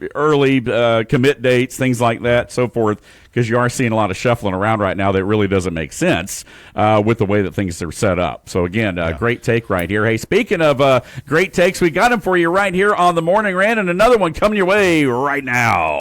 commit dates, things like that, so forth, because you are seeing a lot of shuffling around right now that really doesn't make sense with the way that things are set up. So, again, great take right here. Hey, speaking of great takes, we got them for you right here on the Morning Rant, and another one coming your way right now.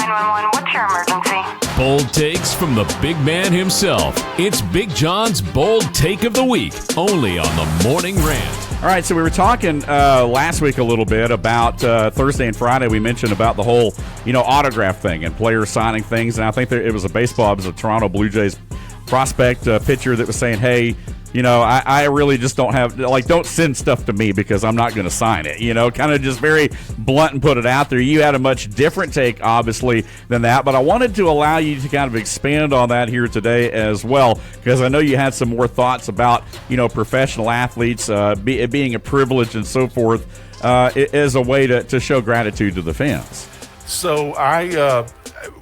911, what's your emergency? Bold takes from the big man himself. It's Big John's Bold Take of the Week, only on the Morning Rant. All right, so we were talking last week a little bit about Thursday and Friday. We mentioned about the whole, autograph thing and players signing things. And I think it was a Toronto Blue Jays prospect pitcher that was saying, hey, I really just don't have, don't send stuff to me because I'm not going to sign it, kind of just very blunt and put it out there. You had a much different take, obviously, than that, but I wanted to allow you to kind of expand on that here today as well, because I know you had some more thoughts about, professional athletes, being a privilege and so forth, as a way to show gratitude to the fans. So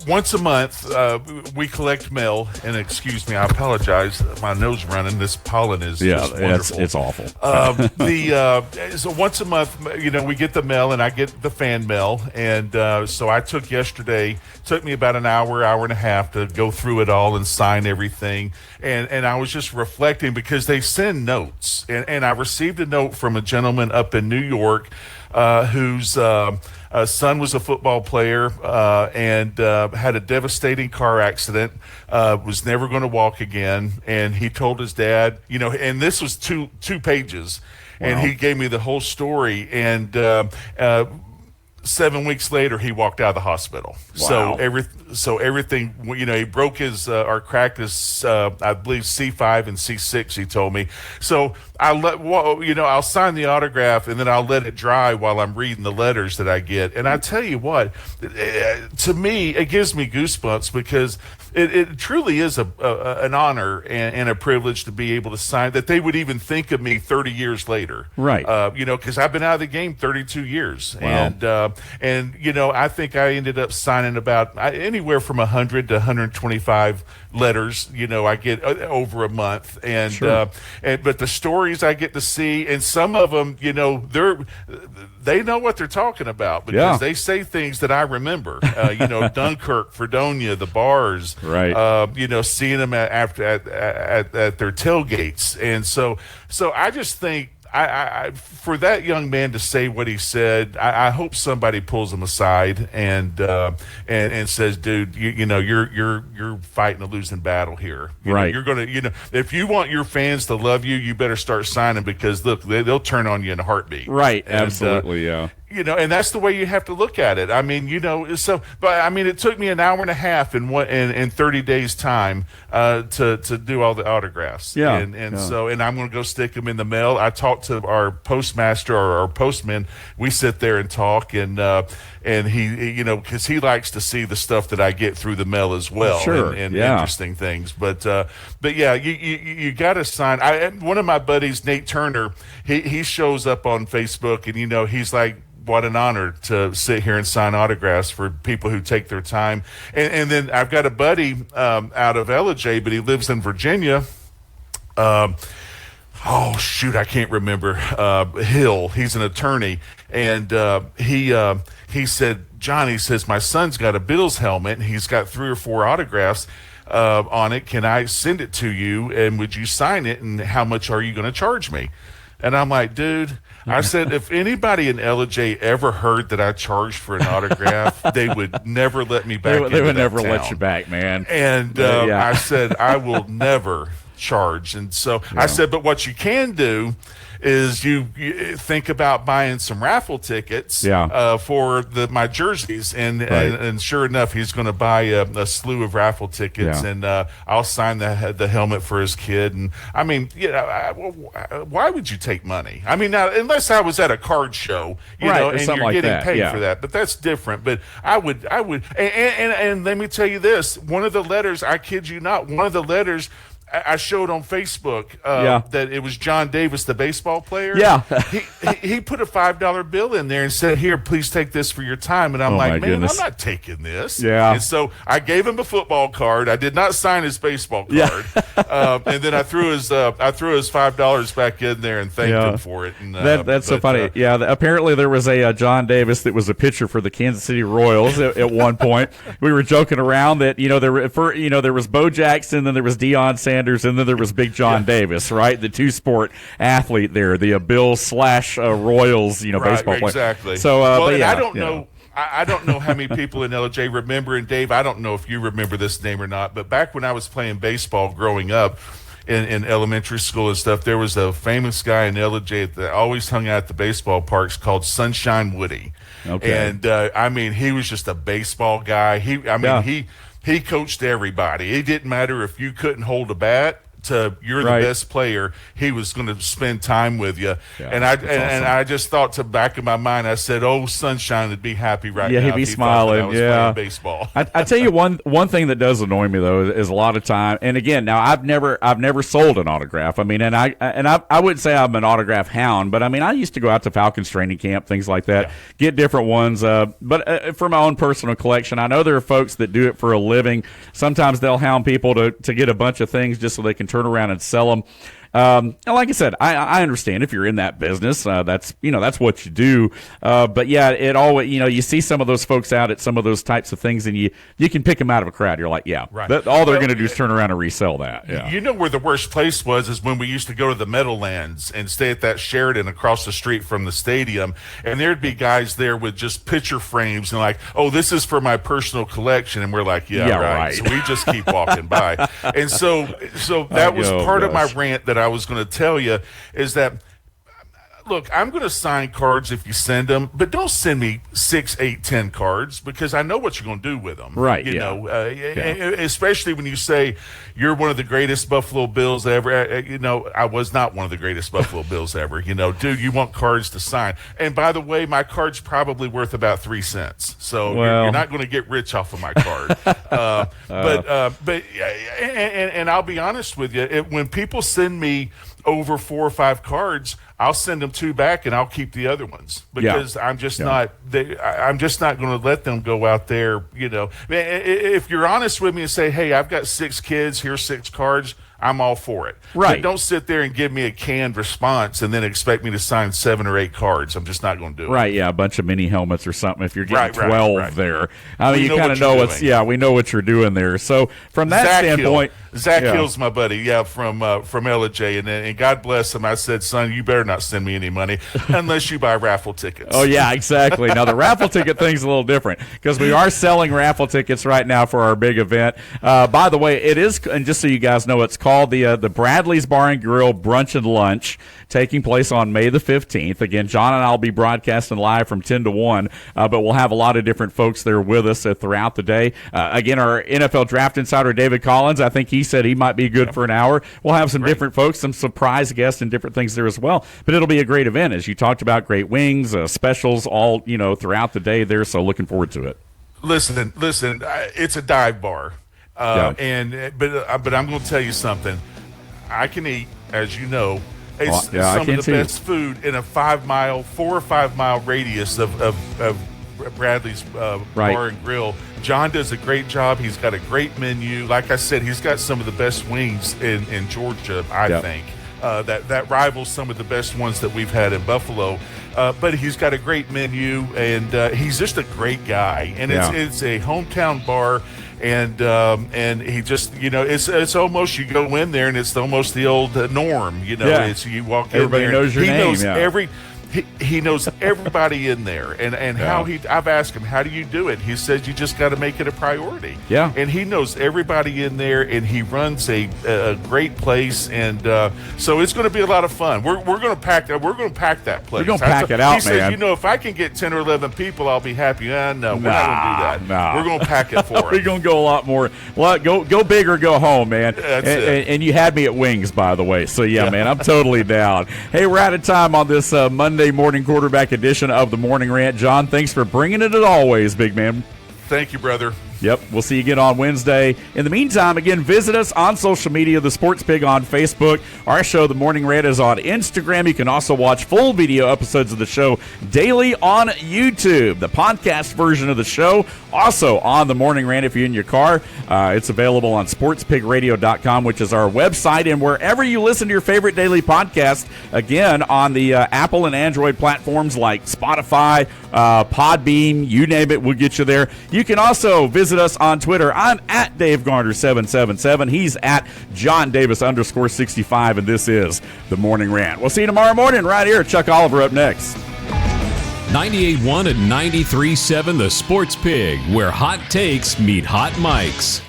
once a month, we collect mail, and excuse me, I apologize. My nose running. This pollen is just wonderful. It's awful. So once a month, we get the mail, and I get the fan mail, and so I took me about an hour and a half to go through it all and sign everything, and I was just reflecting because they send notes, and I received a note from a gentleman up in New York whose son was a football player and had a devastating car accident, was never going to walk again. And he told his dad, and this was two pages, and he gave me the whole story. And 7 weeks later, he walked out of the hospital. Wow. So everything, he broke his or cracked his, I believe C5 and C6. He told me. So I'll sign the autograph and then I'll let it dry while I'm reading the letters that I get. And I tell you what, to me, it gives me goosebumps because it truly is an honor and a privilege to be able to sign, that they would even think of me 30 years later. Right. Because I've been out of the game 32 years. Wow. And I think I ended up signing about anywhere from 100 to 125 letters, I get over a month. And, sure. But the stories I get to see, and some of them, they know what they're talking about because they say things that I remember, Dunkirk, Fredonia, the bars, right. Seeing them at their tailgates. And so I just think, I for that young man to say what he said, I hope somebody pulls him aside and says, dude, you're fighting a losing battle here. You're gonna, if you want your fans to love you, you better start signing, because look, they'll turn on you in a heartbeat. Right. Absolutely. Yeah. And that's the way you have to look at it. I mean, it took me an hour and a half in 30 days time to do all the autographs. Yeah. So I'm going to go stick them in the mail. I talked to our postmaster or our postman. We sit there and talk, and he, because he likes to see the stuff that I get through the mail as well. Sure. And interesting things. But yeah, you got to sign. One of my buddies, Nate Turner, he shows up on Facebook, and he's like, what an honor to sit here and sign autographs for people who take their time. And then I've got a buddy out of LJ, but he lives in Virginia. I can't remember. Hill. He's an attorney. And he said, John, he says, my son's got a Bills helmet, and he's got 3 or 4 autographs on it. Can I send it to you, and would you sign it, and how much are you going to charge me? And I'm like, dude, I said, if anybody in LJ ever heard that I charged for an autograph, they would never let me back. They would never let you back, man. And I said, I will never charge. And so I said, but what you can do you think about buying some raffle tickets for my jerseys, and sure enough, he's going to buy a slew of raffle tickets, and I'll sign the helmet for his kid. And I mean, why would you take money? I mean, now, unless I was at a card show, you know, and you're getting paid for that, but that's different. But I would, and let me tell you this: one of the letters, I kid you not, one of the letters I showed on Facebook that it was John Davis, the baseball player. Yeah. he put a $5 bill in there and said, "Here, please take this for your time." And I'm like, man, I'm not taking this. Yeah. And so I gave him a football card. I did not sign his baseball card. And then I threw his $5 back in there and thanked him for it. And, that's so funny. Apparently there was a John Davis that was a pitcher for the Kansas City Royals at one point. We were joking around that there was Bo Jackson, then there was Deion Sanders, and then there was Big John Davis, right? The two-sport athlete there, the Bills/Royals, baseball player. Exactly. So, I don't know. I don't know how many people in LJ remember, and Dave, I don't know if you remember this name or not, but back when I was playing baseball growing up in elementary school and stuff, there was a famous guy in LJ that always hung out at the baseball parks called Sunshine Woody. Okay. And, I mean, he was just a baseball guy. He coached everybody. It didn't matter if you couldn't hold a bat to you're the best player. He was going to spend time with you. Yeah, and I just thought to back of my mind, I said, "Oh, Sunshine would be happy right now." Yeah, he'd be smiling. I was playing baseball. I tell you one thing that does annoy me though is a lot of time. And again, now I've never sold an autograph. I mean, and I wouldn't say I'm an autograph hound, but I mean I used to go out to Falcons training camp, things like that, get different ones. But for my own personal collection, I know there are folks that do it for a living. Sometimes they'll hound people to get a bunch of things just so they can turn around and sell them. And like I said, I understand if you're in that business, that's what you do. But yeah, it always, you see some of those folks out at some of those types of things, and you can pick them out of a crowd. You're like, all they're going to do is turn around and resell that. Yeah. You know where the worst place was is when we used to go to the Meadowlands and stay at that Sheraton across the street from the stadium, and there'd be guys there with just picture frames and like, "Oh, this is for my personal collection," and we're like, "Yeah, right." So we just keep walking by, and so that was part of my rant that I was going to tell you is that, look, I'm going to sign cards if you send them, but don't send me 6, 8, 10 cards because I know what you're going to do with them. Right. You know, especially when you say you're one of the greatest Buffalo Bills ever. I was not one of the greatest Buffalo Bills ever. Dude, you want cards to sign. And by the way, my card's probably worth about 3 cents. So you're not going to get rich off of my card. And I'll be honest with you, when people send me over 4 or 5 cards, I'll send them 2 back and I'll keep the other ones because I'm just not going to let them go out there. If you're honest with me and say, "Hey, I've got 6 kids, here's 6 cards," I'm all for it. Right. But don't sit there and give me a canned response and then expect me to sign 7 or 8 cards. I'm just not going to do it. Right, yeah, a bunch of mini helmets or something if you're getting 12 there. I mean, you kind of know we know what you're doing there. So from that standpoint. Zach Hill's my buddy, from LJ, and God bless him. I said, "Son, you better not send me any money unless you buy raffle tickets." Oh, yeah, exactly. Now, the raffle ticket thing's a little different because we are selling raffle tickets right now for our big event. By the way, it is, and just so you guys know, it's called the Bradley's Bar and Grill Brunch and Lunch, taking place on May the 15th. Again, John and I will be broadcasting live from 10 to 1, but we'll have a lot of different folks there with us throughout the day. Again, our NFL draft insider, David Collins, I think he said he might be good for an hour. We'll have some different folks, some surprise guests and different things there as well. But it'll be a great event, as you talked about, great wings, specials all, throughout the day there. So looking forward to it. Listen, it's a dive bar. But I'm going to tell you something. I can eat, as you know. It's some of the best food in a 4 or 5 mile radius of Bradley's Bar and Grill. John does a great job. He's got a great menu. Like I said, he's got some of the best wings in Georgia, I think. That rivals some of the best ones that we've had in Buffalo. But he's got a great menu, and he's just a great guy. And it's a hometown bar. And he just, it's almost, you go in there and it's almost the old norm, it's you walk in there. Everybody knows your name. he knows everybody in there, and how I've asked him, how do you do it? He says you just got to make it a priority. Yeah, and he knows everybody in there, and he runs a great place, and so it's going to be a lot of fun. We're going to pack that. We're going to pack that place. We're going to pack it out, he man. He says, if I can get 10 or 11 people, I'll be happy. No, we're not going to do that. Nah. We're going to pack it for him. We're going to go a lot more. Well, go big or go home, man. That's it. And you had me at wings, by the way. So yeah, man, I'm totally down. Hey, we're out of time on this Monday morning quarterback edition of the Morning Rant. John, thanks for bringing it as always, big man. Thank you, brother. Yep, we'll see you again on Wednesday. In the meantime, again, visit us on social media, The Sports Pig on Facebook. Our show, The Morning Rant, is on Instagram. You can also watch full video episodes of the show daily on YouTube. The podcast version of the show, also on The Morning Rant if you're in your car. It's available on sportspigradio.com, which is our website, and wherever you listen to your favorite daily podcast, again, on the Apple and Android platforms like Spotify, Podbean, you name it, we'll get you there. You can also visit us on Twitter. I'm at Dave Garner777. He's at John Davis _65, and this is The Morning Rant. We'll see you tomorrow morning right here. Chuck Oliver up next. 98.1 and 93.7 The Sports Pig, where hot takes meet hot mics.